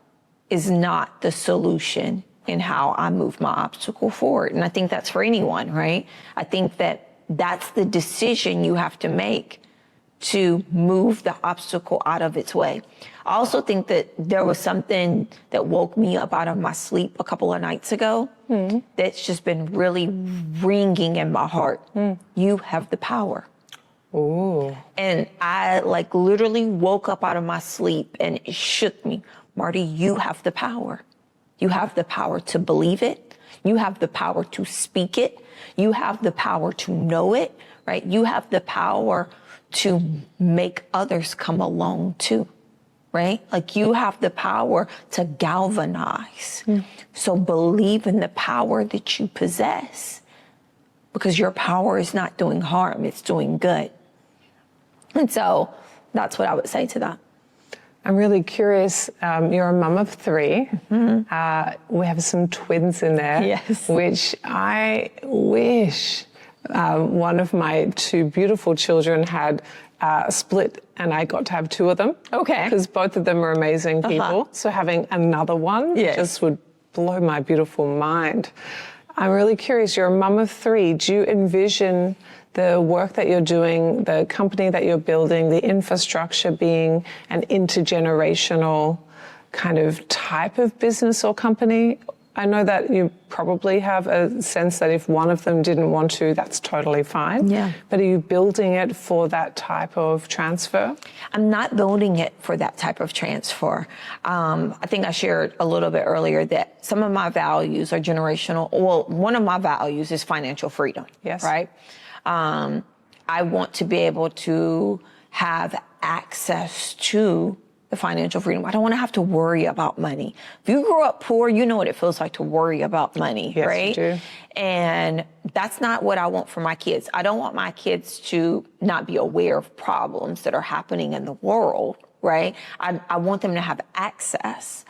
is not the solution in how I move my obstacle forward. And I think that's for anyone, right? I think that that's the decision you have to make to move the obstacle out of its way. I also think that there was something that woke me up out of my sleep a couple of nights ago that's just been really ringing in my heart. You have the power. Ooh. And I literally woke up out of my sleep and it shook me. Marty, you have the power. You have the power to believe it. You have the power to speak it. You have the power to know it, right? You have the power to make others come along too, right? You have the power to galvanize. So believe in the power that you possess, because your power is not doing harm, it's doing good. And so that's what I would say to that. I'm really curious. You're a mum of 3. We have some twins in there, Yes. which I wish one of my 2 beautiful children had split, and I got to have 2 of them. Okay. Because both of them are amazing people. So having another one just would blow my beautiful mind. I'm really curious. You're a mum of 3. Do you envision the work that you're doing, the company that you're building, the infrastructure being an intergenerational kind of type of business or company? I know that you probably have a sense that if one of them didn't want to, that's totally fine. Yeah. But are you building it for that type of transfer? I'm not building it for that type of transfer. I think I shared a little bit earlier that some of my values are generational. Well, one of my values is financial freedom. Yes. Right? I want to be able to have access to the financial freedom. I don't want to have to worry about money. If you grew up poor, you know what it feels like to worry about money, yes, right? You do. And that's not what I want for my kids. I don't want my kids to not be aware of problems that are happening in the world, right? I want them to have access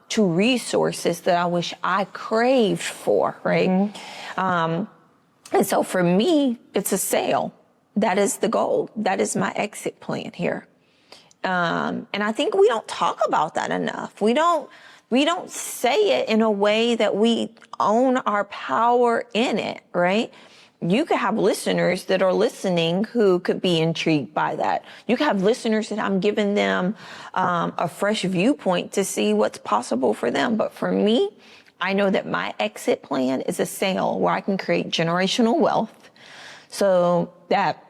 to resources that I wish I craved for, right? And so for me, it's a sale. That is the goal. That is my exit plan here. And I think we don't talk about that enough. We don't say it in a way that we own our power in it, right? You could have listeners that are listening who could be intrigued by that. You could have listeners that I'm giving them a fresh viewpoint to see what's possible for them. But for me, I know that my exit plan is a sale where I can create generational wealth so that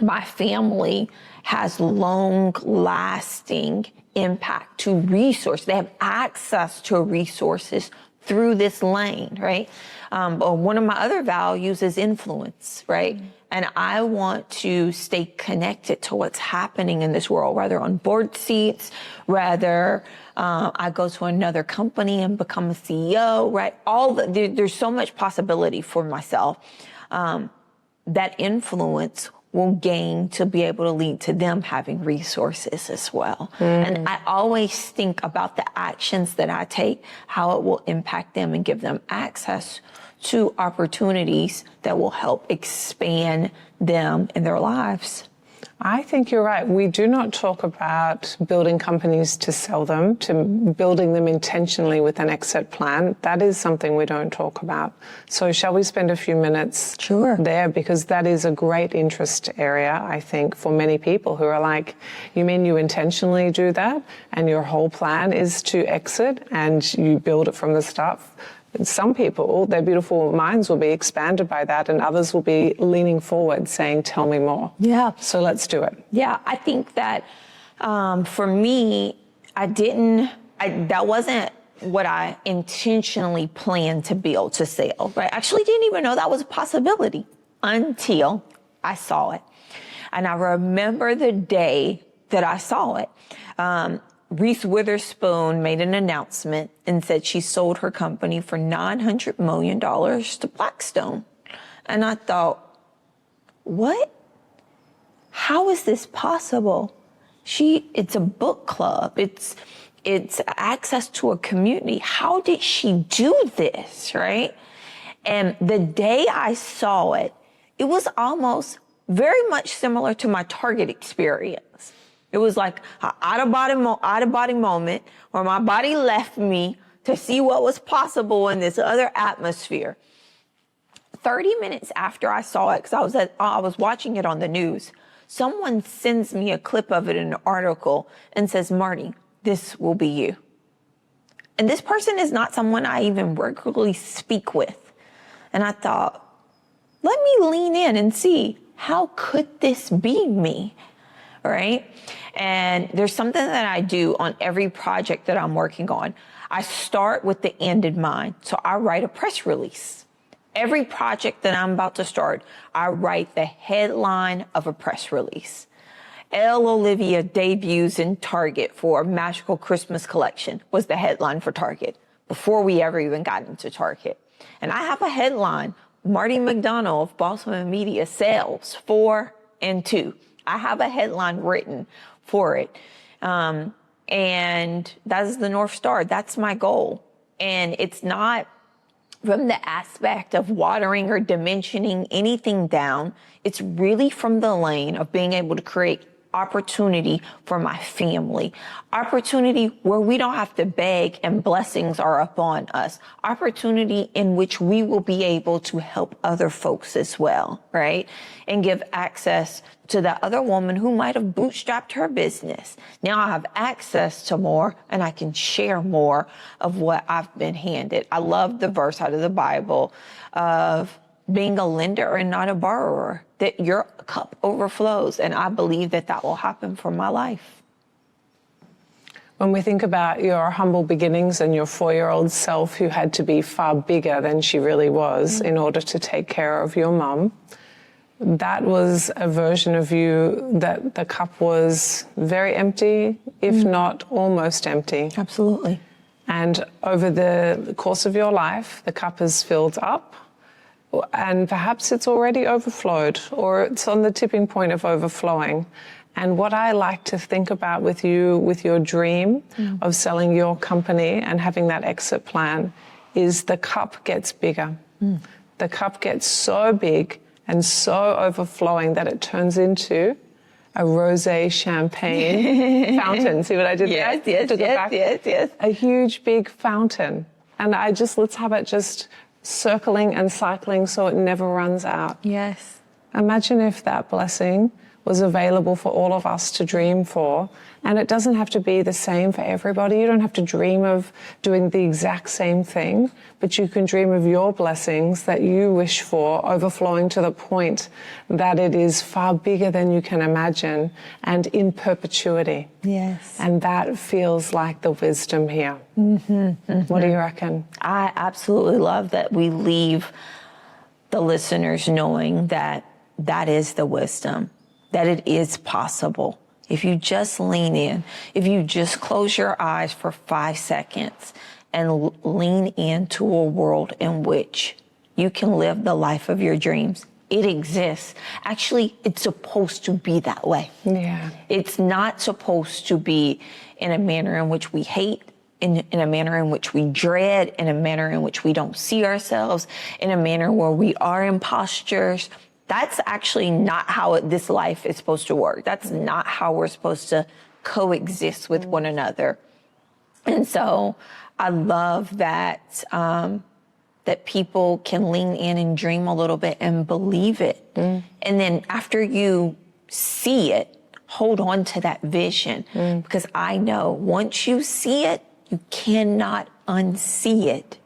my family has long-lasting impact to resource. They have access to resources through this lane, right? But one of my other values is influence, right? And I want to stay connected to what's happening in this world, whether on board seats, whether I go to another company and become a CEO, right? There's so much possibility for myself. That influence will gain to be able to lead to them having resources as well. And I always think about the actions that I take, how it will impact them and give them access to opportunities that will help expand them in their lives. I think you're right. We do not talk about building companies to sell them, to building them intentionally with an exit plan. That is something we don't talk about. So shall we spend a few minutes there? Because that is a great interest area, I think, for many people who are like, you mean you intentionally do that and your whole plan is to exit and you build it from the start? Some people, their beautiful minds will be expanded by that, and others will be leaning forward saying, tell me more. Yeah. So let's do it. Yeah, I think that for me, that wasn't what I intentionally planned to build to sell, right? I actually didn't even know that was a possibility until I saw it. And I remember the day that I saw it. Reese Witherspoon made an announcement and said she sold her company for $900 million to Blackstone. And I thought, what? How is this possible? It's a book club. It's access to a community. How did she do this, right? And the day I saw it, it was almost very much similar to my Target experience. It was like an out-of-body moment where my body left me to see what was possible in this other atmosphere. 30 minutes after I saw it, because I was watching it on the news, someone sends me a clip of it in an article and says, Marty, this will be you. And this person is not someone I even regularly speak with. And I thought, let me lean in and see, how could this be me? Right? And there's something that I do on every project that I'm working on. I start with the end in mind. So I write a press release. Every project that I'm about to start, I write the headline of a press release. Elle Olivia debuts in Target for a magical Christmas collection was the headline for Target before we ever even got into Target. And I have a headline, Marty McDonald of Boss Women Media sales 4 and 2. I have a headline written for it. And that is the North Star. That's my goal. And it's not from the aspect of watering or dimensioning anything down. It's really from the lane of being able to create opportunity for my family, opportunity where we don't have to beg and blessings are upon us, opportunity in which we will be able to help other folks as well, right? And give access to that other woman who might have bootstrapped her business. Now I have access to more and I can share more of what I've been handed. I love the verse out of the Bible of being a lender and not a borrower, that your cup overflows. And I believe that that will happen for my life. When we think about your humble beginnings and your 4-year-old self who had to be far bigger than she really was in order to take care of your mum, that was a version of you that the cup was very empty, if not almost empty. Absolutely. And over the course of your life, the cup is filled up, and perhaps it's already overflowed, or it's on the tipping point of overflowing. And what I like to think about with you, with your dream of selling your company and having that exit plan, is the cup gets bigger. The cup gets so big and so overflowing that it turns into a rosé champagne fountain. See what I did there? Yes. A huge, big fountain. And let's have it just circling and cycling so it never runs out. Yes. Imagine if that blessing was available for all of us to dream for. And it doesn't have to be the same for everybody. You don't have to dream of doing the exact same thing, but you can dream of your blessings that you wish for overflowing to the point that it is far bigger than you can imagine and in perpetuity. Yes. And that feels like the wisdom here. What do you reckon? I absolutely love that we leave the listeners knowing that that is the wisdom, that it is possible. If you just lean in, if you just close your eyes for 5 seconds and lean into a world in which you can live the life of your dreams, it exists. Actually, it's supposed to be that way. Yeah. It's not supposed to be in a manner in which we hate, in a manner in which we dread, in a manner in which we don't see ourselves, in a manner where we are imposters. That's actually not how this life is supposed to work. That's not how we're supposed to coexist with one another. And so I love that that people can lean in and dream a little bit and believe it. And then after you see it, hold on to that vision. Because I know once you see it, you cannot unsee it.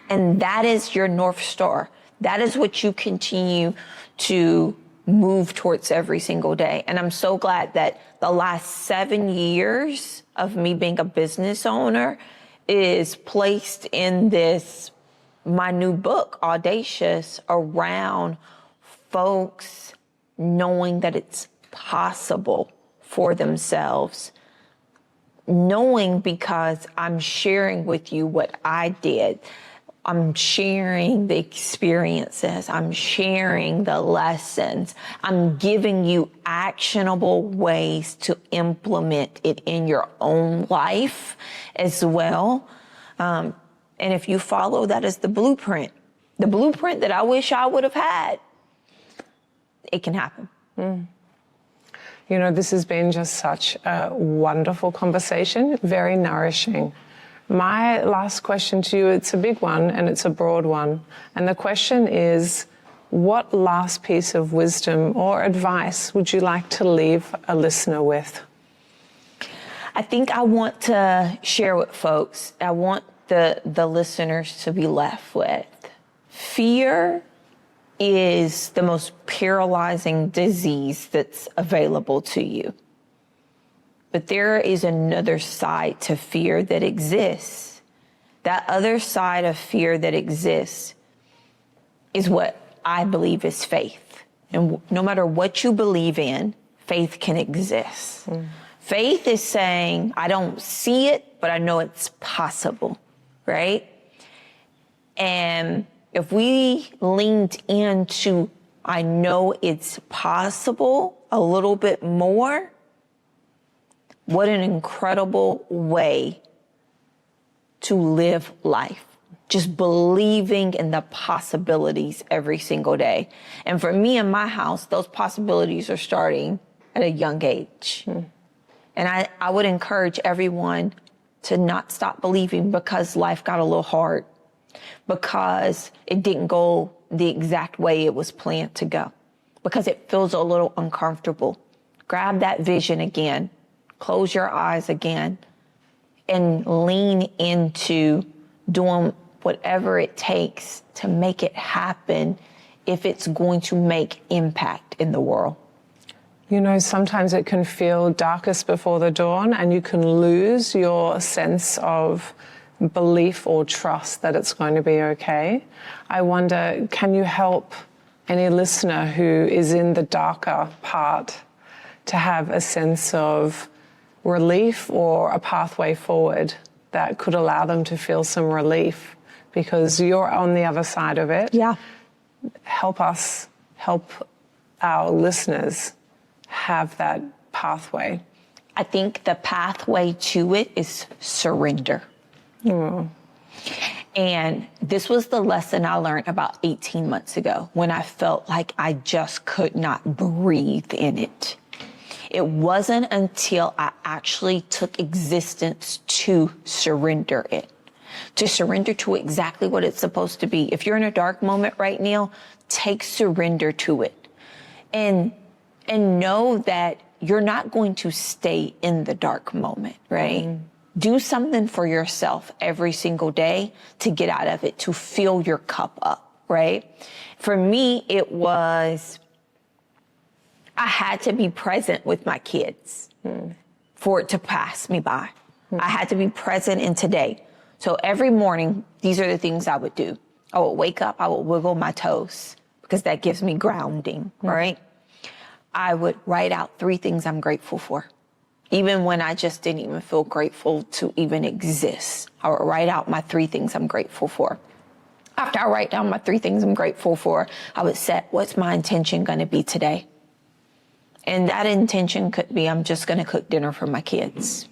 And that is your North Star. That is what you continue to move towards every single day. And I'm so glad that the last 7 years of me being a business owner is placed in this, my new book, Audacious, around folks knowing that it's possible for themselves. Knowing because I'm sharing with you what I did. I'm sharing the experiences. I'm sharing the lessons. I'm giving you actionable ways to implement it in your own life as well. And if you follow that as the blueprint that I wish I would have had, it can happen. You know, this has been just such a wonderful conversation, very nourishing. My last question to you, it's a big one and it's a broad one. And the question is, what last piece of wisdom or advice would you like to leave a listener with? I think I want to share with folks, I want the listeners to be left with. Fear is the most paralyzing disease that's available to you. But there is another side to fear that exists. That other side of fear that exists is what I believe is faith. And no matter what you believe in, faith can exist. Faith is saying, I don't see it, but I know it's possible, right? And if we leaned into, I know it's possible a little bit more, what an incredible way to live life. Just believing in the possibilities every single day. And for me in my house, those possibilities are starting at a young age. And I would encourage everyone to not stop believing because life got a little hard, because it didn't go the exact way it was planned to go, because it feels a little uncomfortable. Grab that vision again. Close your eyes again and lean into doing whatever it takes to make it happen if it's going to make impact in the world. You know, sometimes it can feel darkest before the dawn and you can lose your sense of belief or trust that it's going to be okay. I wonder, can you help any listener who is in the darker part to have a sense of relief or a pathway forward that could allow them to feel some relief? Because you're on the other side of it. Yeah. Help us help our listeners have that pathway. I think the pathway to it is surrender. And this was the lesson I learned about 18 months ago when I felt like I just could not breathe in it. It wasn't until I actually took existence to surrender it, to surrender to exactly what it's supposed to be. If you're in a dark moment right now, take surrender to it. And And know that you're not going to stay in the dark moment, right? Do something for yourself every single day to get out of it, to fill your cup up, right? For me, it was, I had to be present with my kids for it to pass me by. I had to be present in today. So every morning, these are the things I would do. I would wake up, I would wiggle my toes because that gives me grounding, right? I would write out 3 things I'm grateful for. Even when I just didn't even feel grateful to even exist, I would write out my 3 things I'm grateful for. After I write down my 3 things I'm grateful for, I would set, what's my intention going to be today? And that intention could be, I'm just going to cook dinner for my kids.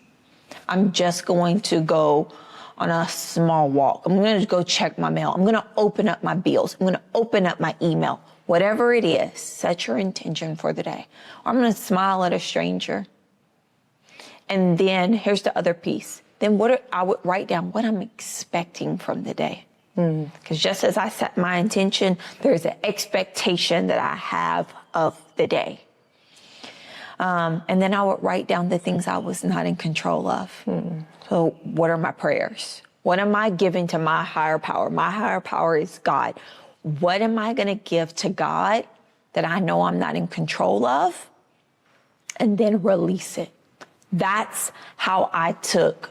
I'm just going to go on a small walk. I'm going to go check my mail. I'm going to open up my bills. I'm going to open up my email. Whatever it is, set your intention for the day. Or I'm going to smile at a stranger. And then here's the other piece. Then I would write down what I'm expecting from the day. Because just as I set my intention, there's an expectation that I have of the day. And then I would write down the things I was not in control of. So what are my prayers? What am I giving to my higher power? My higher power is God. What am I going to give to God that I know I'm not in control of? And then release it. That's how I took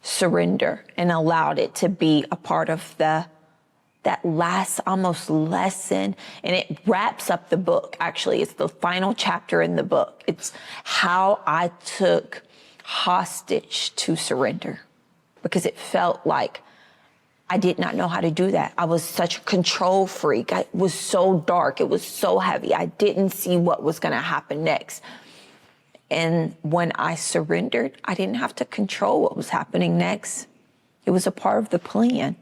surrender and allowed it to be a part of that last almost lesson. And it wraps up the book. Actually, it's the final chapter in the book. It's how I took hostage to surrender, because it felt like I did not know how to do that. I was such a control freak. It was so dark. It was so heavy. I didn't see what was going to happen next. And when I surrendered, I didn't have to control what was happening next. It was a part of the plan.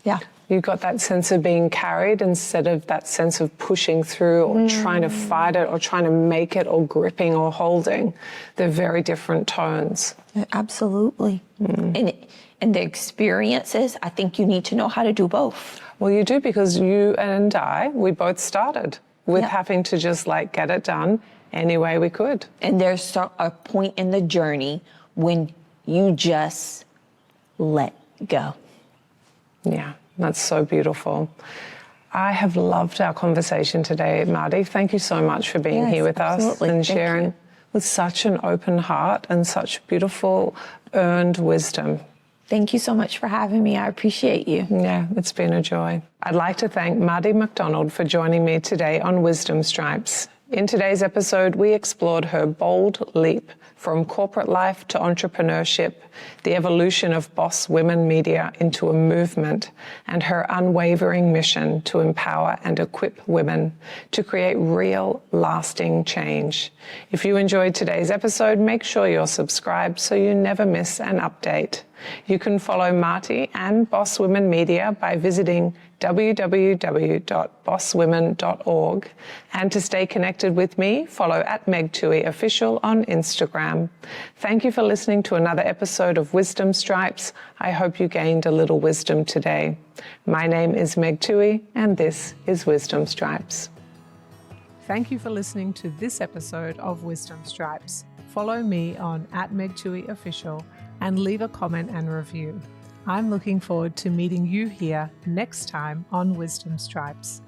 Yeah. You got that sense of being carried instead of that sense of pushing through or trying to fight it or trying to make it or gripping or holding. They're very different tones. Absolutely. And the experiences, I think you need to know how to do both. Well, you do, because you and we both started with having to just get it done any way we could. And there's a point in the journey when you just let go. Yeah, that's so beautiful. I have loved our conversation today, Marty. Thank you so much for being here with us and sharing with such an open heart and such beautiful earned wisdom. Thank you so much for having me. I appreciate you. Yeah, it's been a joy. I'd like to thank Marty McDonald for joining me today on Wisdom Stripes. In today's episode, we explored her bold leap from corporate life to entrepreneurship, the evolution of Boss Women Media into a movement, and her unwavering mission to empower and equip women to create real, lasting change. If you enjoyed today's episode, make sure you're subscribed so you never miss an update. You can follow Marty and Boss Women Media by visiting www.bosswomen.org. And to stay connected with me, follow @MegTuohey Official on Instagram. Thank you for listening to another episode of Wisdom Stripes. I hope you gained a little wisdom today. My name is Meg Tuohey, and this is Wisdom Stripes. Thank you for listening to this episode of Wisdom Stripes. Follow me on @MegTuohey Official and leave a comment and review. I'm looking forward to meeting you here next time on Wisdom Stripes.